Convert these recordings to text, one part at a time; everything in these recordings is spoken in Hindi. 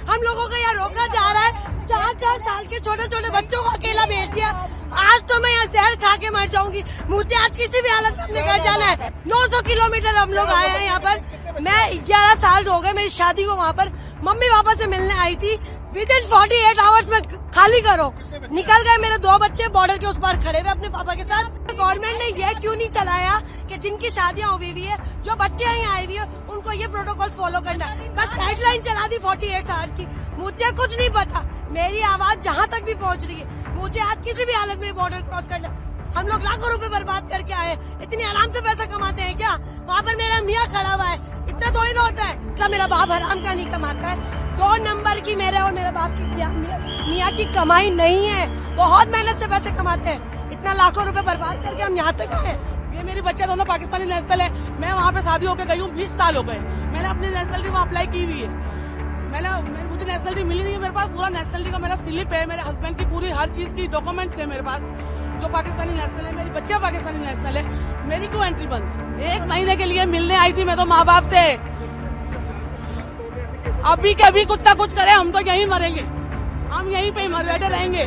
हम लोगों को यहाँ रोका जा रहा है। 4-4 साल के छोटे छोटे बच्चों को अकेला भेज दिया। आज तो मैं यहाँ जहर खा के मर जाऊंगी। मुझे आज किसी भी हालत में अपने घर जाना है। 900 किलोमीटर हम लोग आए हैं यहाँ पर। मैं 11 साल हो गए मेरी शादी को। वहाँ पर मम्मी पापा से मिलने आई थी। विदिन 48 आवर्स में खाली करो। निकल गए मेरे 2 बच्चे बॉर्डर के उस पार खड़े हुए अपने पापा के साथ। गवर्नमेंट ने ये क्यों नहीं चलाया कि जिनकी शादियां हुई हुई है, जो बच्चे यहाँ आए हुए हैं, उनको ये प्रोटोकॉल फॉलो करना है। बस गाइडलाइन चला दी 48 आवर्स की। मुझे कुछ नहीं पता। मेरी आवाज जहाँ तक भी पहुँच रही है। मुझे आज किसी भी हालत में बॉर्डर क्रॉस करना। हम लोग लाखों रुपए बर्बाद करके आए। इतनी आराम से पैसा कमाते हैं क्या? वहाँ पर मेरा मियाँ खड़ा हुआ है। इतना थोड़ी ना होता है। इतना मेरा बाप हराम का नहीं कमाता है। 2 नंबर की मेरे और मेरे बाप की मियाँ की कमाई नहीं है। बहुत मेहनत से पैसे कमाते हैं। इतना लाखों रुपए बर्बाद करके हम यहाँ तक आए। ये मेरी बच्चे दोनों पाकिस्तानी नेशनल है। मैं वहाँ पे शादी होकर गई हूँ। 20 साल हो गए। मैंने अपनी नेशनलिटी वहाँ अप्लाई की हुई है। मुझे नेशनलिटी मिली नहीं है। मेरे पास पूरा नेशनलिटी का मेरा स्लिप है। मेरे हस्बैंड की पूरी हर चीज की डॉक्यूमेंट्स है मेरे पास, जो पाकिस्तानी नेशनल है। मेरी बच्चे पाकिस्तानी नेशनल है। मेरी क्यों एंट्री बंद? 1 महीने के लिए मिलने आई थी मैं तो माँ बाप से। अभी के अभी कुछ ना कुछ करें, हम तो यहीं मरेंगे। हम यहीं पे बैठे रहेंगे।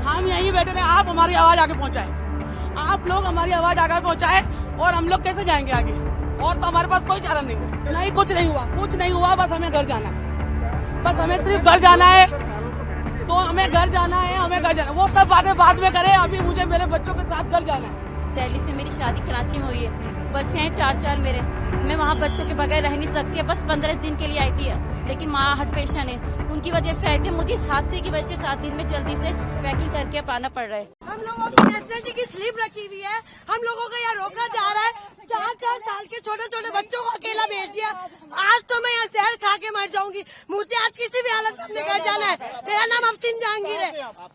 हम यहीं बैठे रहे। आप हमारी आवाज आगे पहुँचाए। आप लोग हमारी आवाज आगे पहुँचाए। और हम लोग कैसे जाएंगे आगे? और तो हमारे पास कोई चारा नहीं। कुछ नहीं हुआ। कुछ नहीं हुआ। बस हमें घर जाना है। बस हमें सिर्फ घर जाना है। तो हमें घर जाना है। हमें घर जाना है। वो सब बातें बाद में करें। अभी मुझे मेरे बच्चों के साथ घर जाना है। दिल्ली से मेरी शादी कराची में हुई है। बच्चे हैं 4 मेरे। मैं वहाँ बच्चों के बगैर रह नहीं सकती। बस 15 दिन के लिए आई थी, लेकिन माँ हार्ट पेशेंट है। उनकी वजह से आई थी। मुझे इस हादसे की वजह से 7 दिन में जल्दी से पैकिंग करके पाना पड़ रहा है। हम लोगों की नेशनलिटी की स्लिप रखी हुई है। हम लोगों को यहाँ रोका जा रहा है। 4-4 साल के छोटे छोटे बच्चों को अकेला भेज दिया। आज तो मैं यहाँ जहर खा के मर जाऊंगी। मुझे आज किसी भी हालत में अपने घर जाना है। मेरा नाम अफसीन जहांगीर है।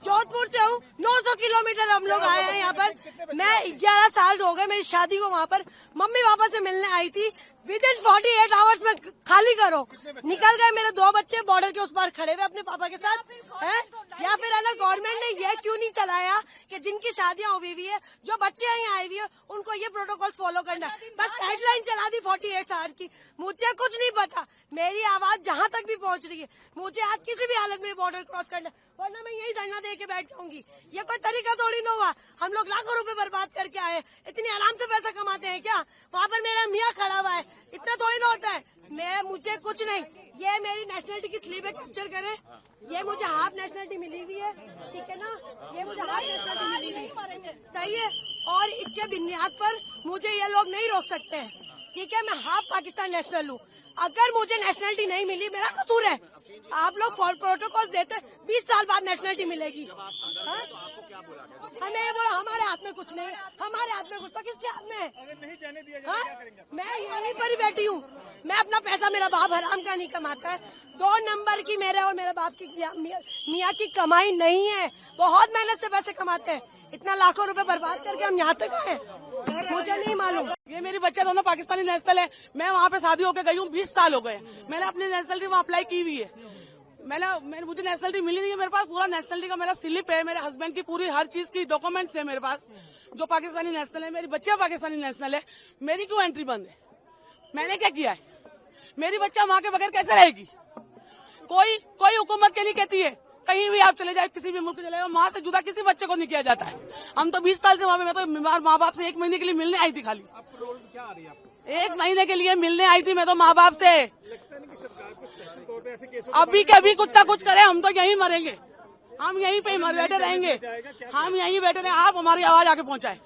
जोधपुर से हूँ। 900 किलोमीटर हम लोग आए हैं यहाँ पर। मैं 11 साल हो गए मेरी शादी को। वहाँ पर मम्मी पापा से मिलने आई थी। विदिन 48 आवर्स में खाली करो। निकल गए मेरे 2 बच्चे बॉर्डर के उस पार खड़े हुए अपने पापा के साथ है। या फिर है ना, गवर्नमेंट ने ये क्यों नहीं चलाया कि जिनकी शादियां हुई हुई है, जो बच्चे यहाँ आए हुए हैं, उनको ये प्रोटोकॉल फॉलो करना है। बस गाइडलाइन चला दी 48 आवर्स की। मुझे कुछ नहीं पता। मेरी आवाज जहाँ तक भी पहुँच रही है। मुझे आज किसी भी हालत में बॉर्डर क्रॉस करना है, वरना मैं यही धरना दे के बैठ जाऊंगी। ये कोई तरीका थोड़ी ना हुआ। हम लोग लाखों रुपए बर्बाद करके आए। इतनी आराम से पैसा कमाते हैं क्या? वहाँ पर मेरा मियाँ खड़ा हुआ है। इतना थोड़ी ना होता है। मुझे कुछ नहीं। ये मेरी नेशनलिटी की स्लीप है, कैप्चर करे। ये मुझे हाफ नेशनलिटी मिली हुई है, ठीक है ना? ये मुझे हाफ नेशनलिटी मिली हुई है, सही है। और इसके बुनियाद पर मुझे ये लोग नहीं रोक सकते हैं, ठीक है? मैं हाफ पाकिस्तान नेशनल हूँ। अगर मुझे नेशनलिटी नहीं मिली, मेरा कसूर है। आप लोग प्रोटोकॉल देते 20 साल बाद नेशनलिटी मिलेगी। हमें ये बोला हमारे हाथ में कुछ नहीं है। हमारे हाथ में कुछ तो किसके हाथ में है? अगर नहीं जाने दिया जाए क्या करेंगे? मैं यहीं पर ही बैठी हूँ। मैं अपना पैसा, मेरा बाप हराम का नहीं कमाता है। 2 नंबर की मेरे और मेरे बाप की मियाँ की कमाई नहीं है। बहुत मेहनत से पैसे कमाते हैं। इतना लाखों रुपए बर्बाद करके हम यहाँ तक आए। मुझे नहीं मालूम। ये मेरी बच्चे दोनों पाकिस्तानी नेशनल है। मैं वहाँ पे शादी होकर गई हूँ। 20 साल हो गए। मैंने अपनी नेशनलिटी वहाँ अप्लाई की हुई है। मुझे नेशनलिटी मिली नहीं है। मेरे पास पूरा नेशनलिटी का मेरा स्लिप है। मेरे हस्बैंड की पूरी हर चीज की डॉक्यूमेंट्स है मेरे पास, जो पाकिस्तानी नेशनल है। मेरी बच्चे पाकिस्तानी नेशनल है। मेरी क्यों एंट्री बंद है? मैंने क्या किया है? मेरी बच्चा माँ के बगैर कैसे रहेगी? कोई हुकूमत के नहीं कहती है। कहीं भी आप चले जाए, किसी भी मुल्क चले जाए, माँ से जुदा किसी बच्चे को नहीं किया जाता है। हम तो 20 साल से वहाँ पे, मैं तो बीमार माँ बाप से 1 महीने के लिए मिलने आई थी। खाली आपको रोल क्या आ रही है? आपको 1 महीने के लिए मिलने आई थी मैं तो माँ बाप से। लगता नहीं कि सरकार को स्पेशल तौर पे ऐसे केसों अभी के अभी कुछ ना कुछ करें, हम तो यहीं मरेंगे। हम यहीं पे बैठे रहेंगे। हम यहीं बैठे रहे। आप हमारी आवाज आगे पहुँचाए।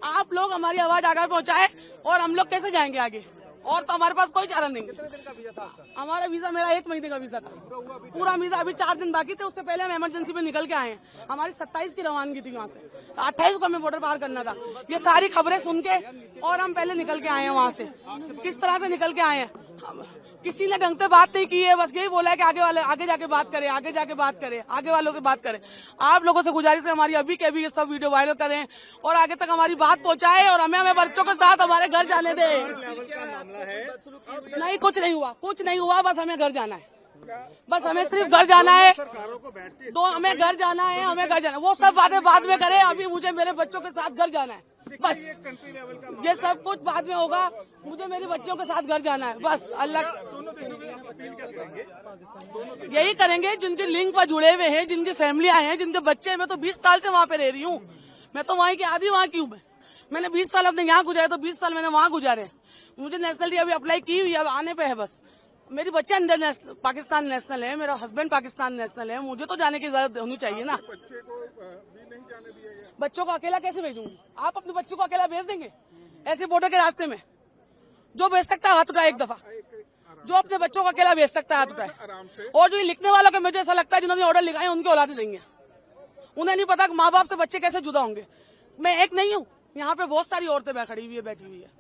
आप लोग हमारी आवाज आगे पहुँचाए। और हम लोग कैसे जाएंगे आगे? और तो हमारे पास कोई चारा नहीं है। हमारा वीजा, मेरा 1 महीने का वीजा था। पूरा वीजा अभी 4 दिन बाकी थे। उससे पहले हम इमरजेंसी में निकल के आए हैं। हमारी 27 की रवानगी थी वहाँ से। 28 को हमें बॉर्डर पार करना था। ये सारी खबरें सुन के और हम पहले निकल के आए हैं वहाँ से। किस तरह से निकल के आए हैं? किसी ने ढंग से बात नहीं की है। बस यही बोला है कि आगे जाके बात करें, आगे जाके बात करें, आगे वालों से बात करें। आप लोगों से गुजारिश है हमारी, अभी के अभी ये सब वीडियो वायरल करें और आगे तक हमारी बात पहुंचाएं और हमें बच्चों के साथ हमारे घर जाने दें। नहीं, कुछ नहीं हुआ। बस हमें घर जाना है। बस हमें सिर्फ घर जाना है। सरकारों को बैठते तो हमें घर जाना है। हमें घर जाना है। वो सब बातें बाद में करें। अभी मुझे मेरे बच्चों के साथ घर जाना है। बस कंट्री लेवल का ये सब कुछ बाद में होगा। मुझे मेरे बच्चों के साथ घर जाना है। बस अल्लाह अपील क्या करेंगे? यही करेंगे जिनके लिंक पर जुड़े हुए हैं, जिनकी फैमिली आए हैं, जिनके बच्चे हैं। मैं तो 20 साल से वहाँ पे रह रही हूँ। मैं तो वहीं की आधी वहाँ की हूँ। मैंने 20 साल अपने यहाँ गुजारे तो 20 साल मैंने वहाँ गुजारे। मुझे नेशनलिटी अभी अप्लाई की हुई है, अब आने पे है बस। मेरी बच्चा इंडियन पाकिस्तान नेशनल है, मेरा हस्बैंड पाकिस्तान नेशनल है। मुझे तो जाने की इजाजत होनी चाहिए ना। बच्चे को भी नहीं जाने दिया गया। बच्चों को अकेला कैसे भेजूंगी? आप अपने बच्चों को अकेला भेज देंगे ऐसे बॉर्डर के रास्ते में? जो भेज सकता है हाथ उठाए एक दफा। जो अपने बच्चों को अकेला भेज सकता है हाथ उठाए। और जो ये लिखने वालों के मुझे ऐसा लगता है जिन्होंने ऑर्डर लिखा है उनके औलादे देंगे। उन्हें नहीं पता कि माँ बाप से बच्चे कैसे जुदा होंगे। मैं एक नहीं हूँ, यहाँ पे बहुत सारी औरतें खड़ी हुई है, बैठी हुई है।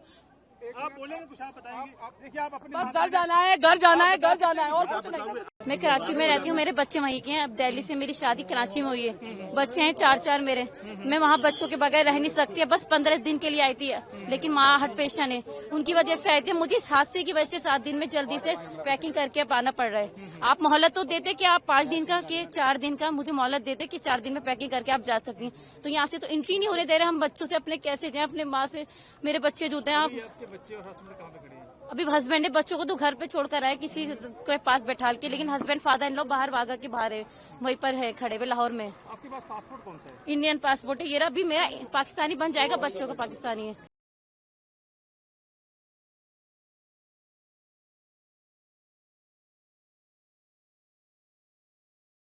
आप बोलेंगे कुछ, आप बताएंगे। देखिए आप अपने बस घर जाना है, घर जाना है, घर जाना है और कुछ नहीं। मैं कराची में रहती हूँ, मेरे बच्चे वहीं के हैं। अब दिल्ली से मेरी शादी कराची में हुई है। बच्चे हैं 4 मेरे। मैं वहाँ बच्चों के बगैर रह नहीं सकती। बस 15 दिन के लिए आई थी, लेकिन माँ हार्ट पेशेंट है, उनकी वजह से आई थी। मुझे इस हादसे की वजह से 7 दिन में जल्दी से पैकिंग करके अब आना पड़ रहा है। आप मोहलत तो देते कि आप 5 दिन का कि 4 दिन का मुझे मोहलत देते कि 4 दिन में पैकिंग करके आप जा सकती हैं। तो यहाँ से तो एंट्री नहीं होने दे रहे। हम बच्चों से अपने कैसे जाएं? अपने माँ से मेरे बच्चे जुते हैं। आप आपके बच्चे और हस्बैंड कहाँ पे खड़े हैं? अभी हस्बैंड ने बच्चों को तो घर पे छोड़कर आए किसी के पास बैठा के, लेकिन हस्बैंड फादर इन लोग बाहर वागा के बाहर है, वहीं पर है खड़े हुए लाहौर में। आपके पास पासपोर्ट कौन सा है? इंडियन पासपोर्ट है, ये रहा। अभी मेरा पाकिस्तानी बन जाएगा, बच्चों का पाकिस्तानी है।